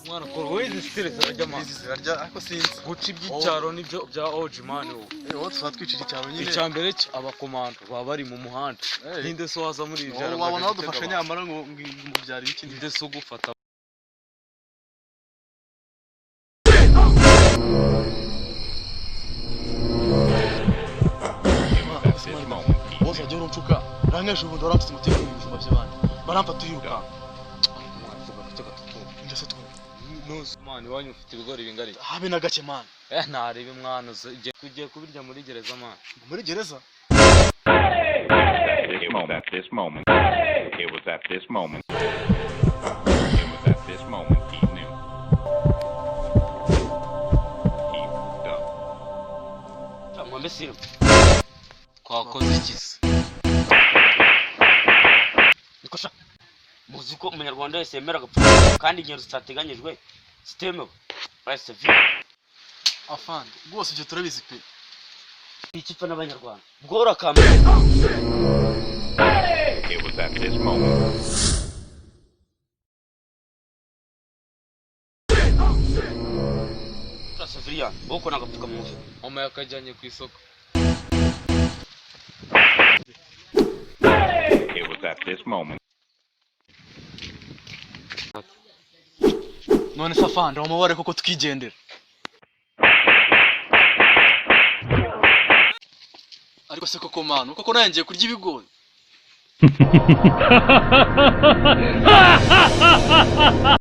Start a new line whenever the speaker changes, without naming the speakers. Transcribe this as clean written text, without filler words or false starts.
mwana kora wezi stress arajya mwana
zirarya ariko sinzi
guca iby'icyaro nibyo bya oji mani
wowe tuzatwicira icyaro nyine
icyambere abakomando baba bari mu muhanda ninde so waza muri ijana
wabona badufasha nyamara ngo mubyari iki
ninde so gufata
bose agiye uruncuka rangeje ubundi warafite umutima mu buzima by'abandi baramfata uyiruka ndetse twe
mani wanyu ufite ibigori bingari
habe na gake mani
ntarebe mwana ugiye kubirya muri gereza mani
muri gereza
At this moment, it was at this moment he knew. He done.
Mwambe simu twakoze ikizi nikosha muzi ko umunyarwanda wese yemera gupfa kandi ingendo zitateganyijwe zitemewe wese vi
afande rwose ibyo turabizi pe
ikipfa n'abanyarwanda bwora kamera.
It was at this moment.
Safiriya boko nagapfuka mu nzu mama yakajyanye ku isoko.
It was at this moment.
none se afande wamubare koko tukigendera ariko se koko manu koko nangiye kurya ibigori